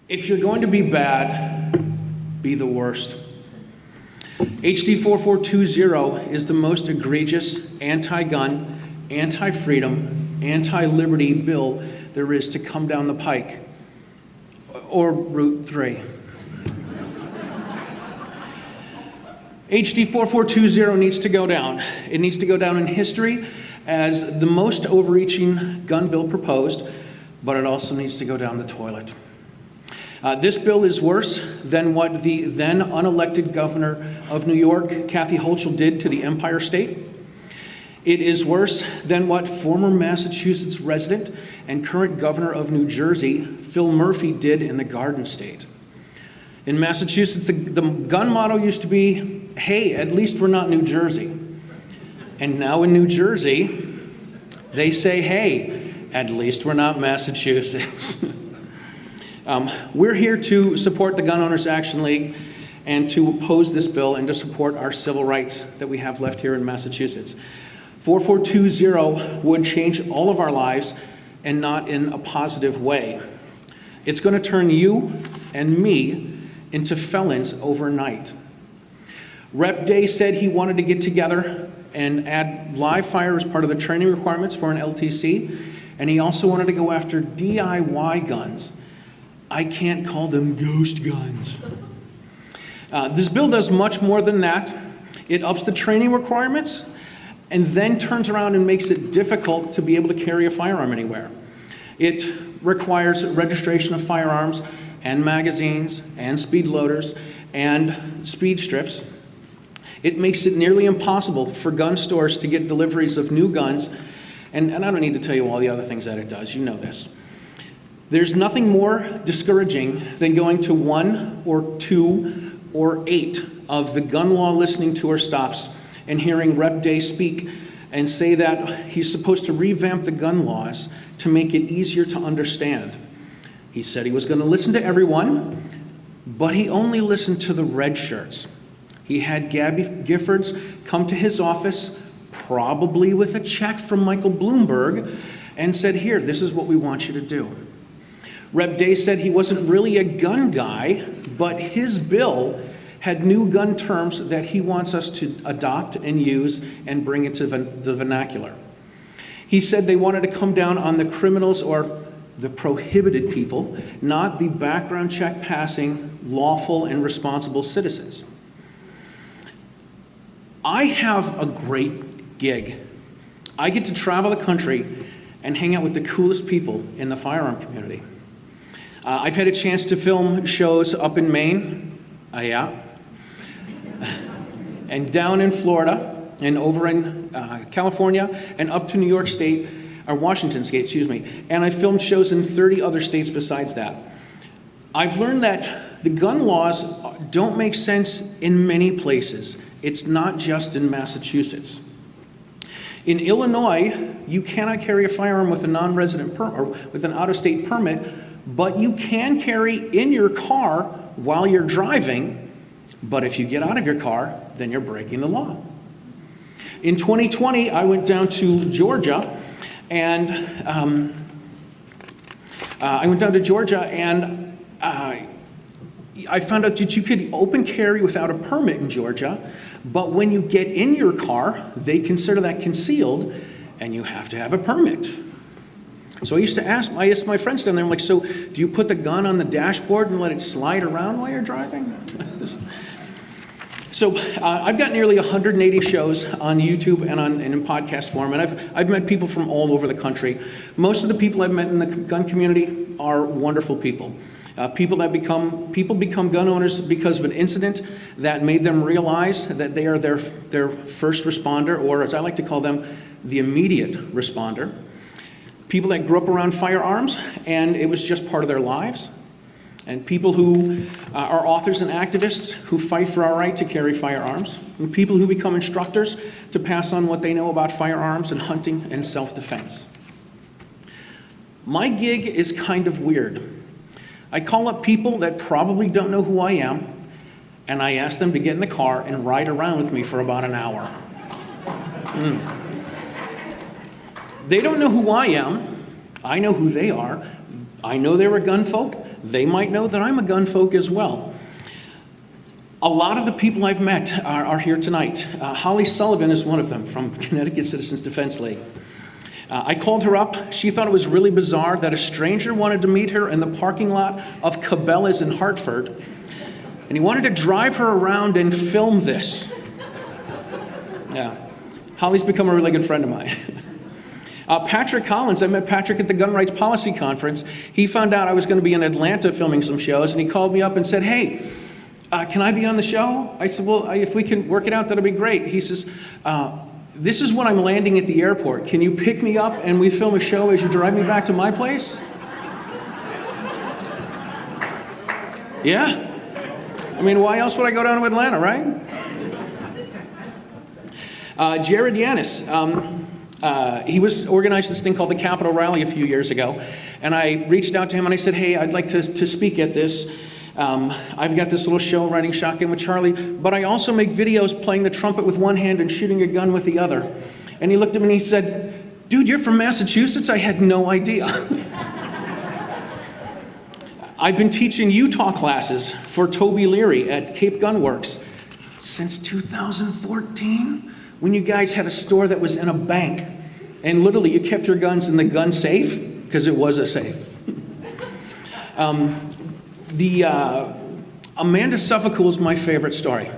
If you're going to be bad, be the worst. HD 4420 is the most egregious anti-gun, anti-freedom, anti-liberty bill there is to come down the pike, or Route 3. HD 4420 needs to go down. It needs to go down in history as the most overreaching gun bill proposed, but it also needs to go down the toilet. This bill is worse than what the then unelected governor of New York, Kathy Hochul, did to the Empire State. It is worse than what former Massachusetts resident and current governor of New Jersey, Phil Murphy, did in the Garden State. In Massachusetts, the gun motto used to be, hey, at least we're not New Jersey. And now in New Jersey, they say, hey, at least we're not Massachusetts. We're here to support the Gun Owners Action League and to oppose this bill and to support our civil rights that we have left here in Massachusetts. 4420 would change all of our lives and not in a positive way. It's going to turn you and me into felons overnight. Rep. Day said he wanted to get together and add live fire as part of the training requirements for an LTC, and he also wanted to go after DIY guns. I can't call them ghost guns. This bill does much more than that. It ups the training requirements and then turns around and makes it difficult to be able to carry a firearm anywhere. It requires registration of firearms and magazines and speed loaders and speed strips. It makes it nearly impossible for gun stores to get deliveries of new guns, and I don't need to tell you all the other things that it does, you know this. There's nothing more discouraging than going to 1 or 2 or 8 of the gun law listening tour stops and hearing Rep. Day speak and say that he's supposed to revamp the gun laws to make it easier to understand. He said he was going to listen to everyone, but he only listened to the red shirts. He had Gabby Giffords come to his office, probably with a check from Michael Bloomberg, and said, here, this is what we want you to do. Rep. Day said he wasn't really a gun guy, but his bill had new gun terms that he wants us to adopt and use and bring into the vernacular. He said they wanted to come down on the criminals or the prohibited people, not the background check passing, lawful and responsible citizens. I have a great gig. I get to travel the country and hang out with the coolest people in the firearm community. I've had a chance to film shows up in Maine, and down in Florida, and over in California, and up to New York State, or Washington State, excuse me. And I filmed shows in 30 other states besides that. I've learned that the gun laws don't make sense in many places. It's not just in Massachusetts. In Illinois, you cannot carry a firearm with a non-resident or with an out-of-state permit, but you can carry in your car while you're driving. But if you get out of your car, then you're breaking the law. In 2020, I went down to Georgia, and I found out that you could open carry without a permit in Georgia, but when you get in your car, they consider that concealed, and you have to have a permit. So I asked my friends down there, I'm like, so do you put the gun on the dashboard and let it slide around while you're driving? So I've got nearly 180 shows on YouTube and in podcast form, and I've met people from all over the country. Most of the people I've met in the gun community are wonderful people. People become gun owners because of an incident that made them realize that they are their first responder, or as I like to call them, the immediate responder. People that grew up around firearms and it was just part of their lives. And people who are authors and activists who fight for our right to carry firearms. And people who become instructors to pass on what they know about firearms and hunting and self-defense. My gig is kind of weird. I call up people that probably don't know who I am, and I ask them to get in the car and ride around with me for about an hour. They don't know who I am. I know who they are. I know they were gun folk. they might know that I'm a gun folk as well. A lot of the people I've met are here tonight. Holly Sullivan is one of them from Connecticut Citizens Defense League. I called her up. She thought it was really bizarre that a stranger wanted to meet her in the parking lot of Cabela's in Hartford, and he wanted to drive her around and film this. Yeah, Holly's become a really good friend of mine. Patrick Collins, I met Patrick at the Gun Rights Policy Conference. He found out I was going to be in Atlanta filming some shows, and he called me up and said, hey, can I be on the show? I said, well, if we can work it out, that'll be great. He says, this is when I'm landing at the airport. Can you pick me up and we film a show as you drive me back to my place? Yeah. I mean, why else would I go down to Atlanta, right? Jared Yanis, he organized this thing called the Capitol Rally a few years ago, and I reached out to him and I said, hey, I'd like to speak at this. I've got this little show, Riding Shotgun with Charlie, but I also make videos playing the trumpet with one hand and shooting a gun with the other. And he looked at me and he said, dude, you're from Massachusetts? I had no idea. I've been teaching Utah classes for Toby Leary at Cape Gun Works since 2014, when you guys had a store that was in a bank, and literally you kept your guns in the gun safe, because it was a safe. Amanda Suffolk is my favorite story.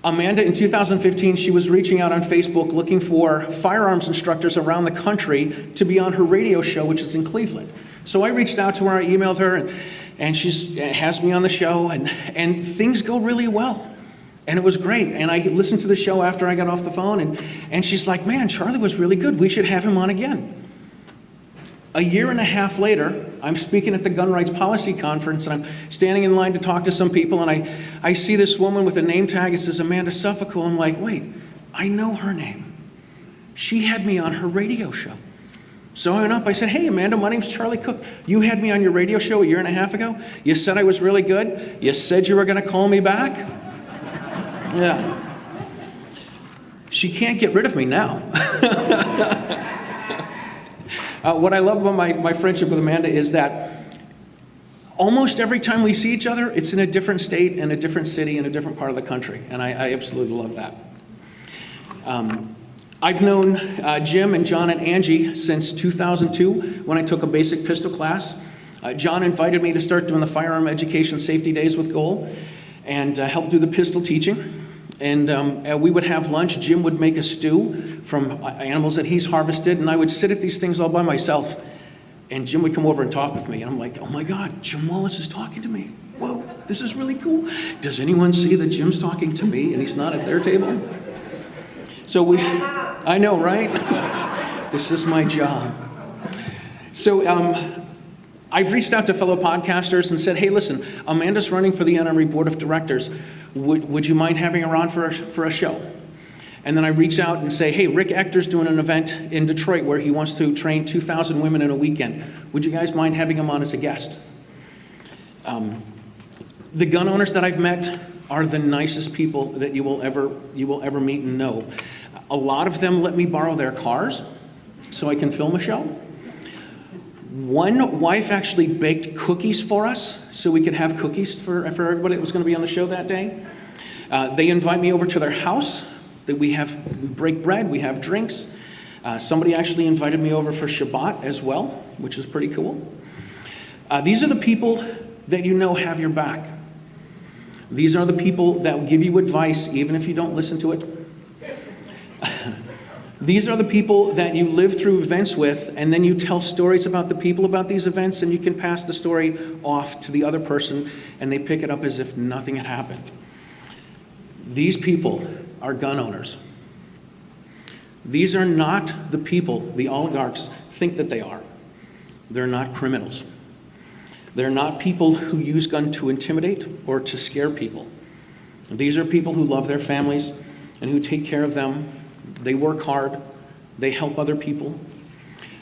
Amanda, in 2015, she was reaching out on Facebook looking for firearms instructors around the country to be on her radio show, which is in Cleveland. So I reached out to her, I emailed her, and she has me on the show, and things go really well. And it was great. And I listened to the show after I got off the phone, and she's like, man, Charlie was really good. We should have him on again. A year and a half later, I'm speaking at the Gun Rights Policy Conference, and I'm standing in line to talk to some people, and I see this woman with a name tag. It says Amanda Suffolk. I'm like, wait, I know her name. She had me on her radio show. So I went up, I said, hey, Amanda, my name's Charlie Cook. You had me on your radio show a year and a half ago. You said I was really good. You said you were going to call me back. Yeah. She can't get rid of me now. What I love about my friendship with Amanda is that almost every time we see each other, it's in a different state, in a different city, in a different part of the country. And I absolutely love that. I've known Jim and John and Angie since 2002 when I took a basic pistol class. John invited me to start doing the firearm education safety days with Goal and help do the pistol teaching. And we would have lunch. Jim would make a stew from animals that he's harvested, and I would sit at these things all by myself. And Jim would come over and talk with me, and I'm like, oh my God, Jim Wallace is talking to me. Whoa, this is really cool. Does anyone see that Jim's talking to me and he's not at their table? So I know, right? This is my job. So I've reached out to fellow podcasters and said, hey, listen, Amanda's running for the NRA Board of Directors. Would you mind having her on for a show? And then I reach out and say, hey, Rick Ector's doing an event in Detroit where he wants to train 2,000 women in a weekend. Would you guys mind having him on as a guest? The gun owners that I've met are the nicest people that you will ever meet and know. A lot of them let me borrow their cars so I can film a show. One wife actually baked cookies for us so we could have cookies for everybody that was going to be on the show that day. They invite me over to their house. We break bread, we have drinks. Somebody actually invited me over for Shabbat as well, which is pretty cool. These are the people that you know have your back. These are the people that will give you advice even if you don't listen to it. These are the people that you live through events with, and then you tell stories about the people about these events, and you can pass the story off to the other person, and they pick it up as if nothing had happened. These people are gun owners. These are not the people the oligarchs think that they are. They're not criminals. They're not people who use gun to intimidate or to scare people. These are people who love their families and who take care of them. They work hard. They help other people.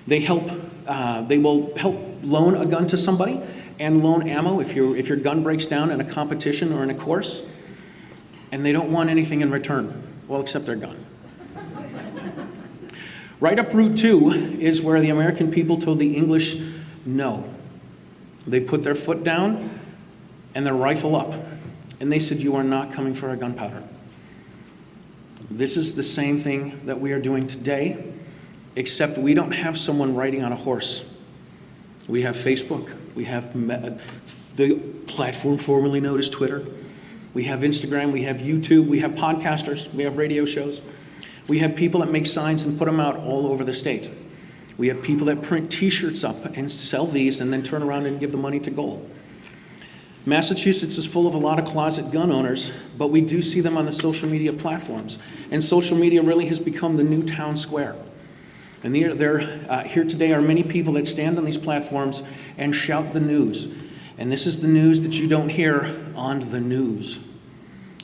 They will help loan a gun to somebody and loan ammo if your gun breaks down in a competition or in a course. And they don't want anything in return, well, except their gun. Right up Route 2 is where the American people told the English no. They put their foot down and their rifle up. And they said, "You are not coming for our gunpowder." This is the same thing that we are doing today, except we don't have someone riding on a horse. We have Facebook. We have the platform formerly known as Twitter. We have Instagram. We have YouTube. We have podcasters. We have radio shows. We have people that make signs and put them out all over the state. We have people that print T-shirts up and sell these and then turn around and give the money to goal. Massachusetts is full of a lot of closet gun owners, but we do see them on the social media platforms. And social media really has become the new town square. And here today are many people that stand on these platforms and shout the news. And this is the news that you don't hear on the news.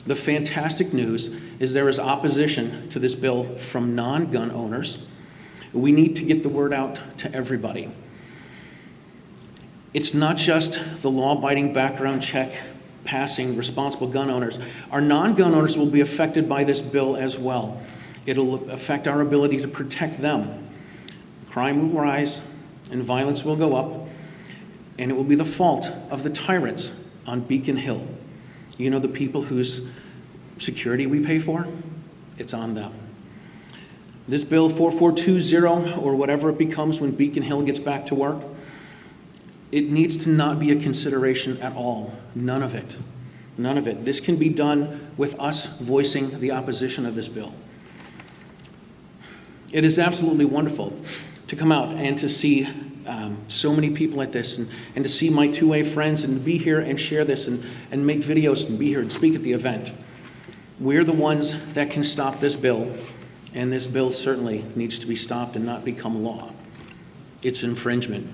The fantastic news is there is opposition to this bill from non-gun owners. We need to get the word out to everybody. It's not just the law-abiding, background check passing responsible gun owners. Our non-gun owners will be affected by this bill as well. It'll affect our ability to protect them. Crime will rise and violence will go up, and it will be the fault of the tyrants on Beacon Hill. You know, the people whose security we pay for? It's on them. This bill 4420, or whatever it becomes when Beacon Hill gets back to work, it needs to not be a consideration at all. None of it. None of it. This can be done with us voicing the opposition of this bill. It is absolutely wonderful to come out and to see so many people at this, and to see my two-way friends, and to be here and share this and make videos and be here and speak at the event. We're the ones that can stop this bill, and this bill certainly needs to be stopped and not become law. It's infringement.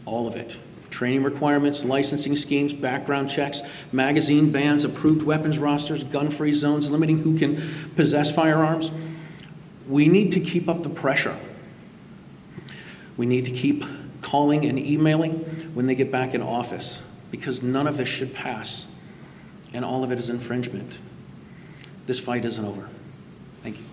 All of it. Training requirements, licensing schemes, background checks, magazine bans, approved weapons rosters, gun-free zones, limiting who can possess firearms. We need to keep up the pressure. We need to keep calling and emailing when they get back in office, because none of this should pass, and all of it is infringement. This fight isn't over. Thank you.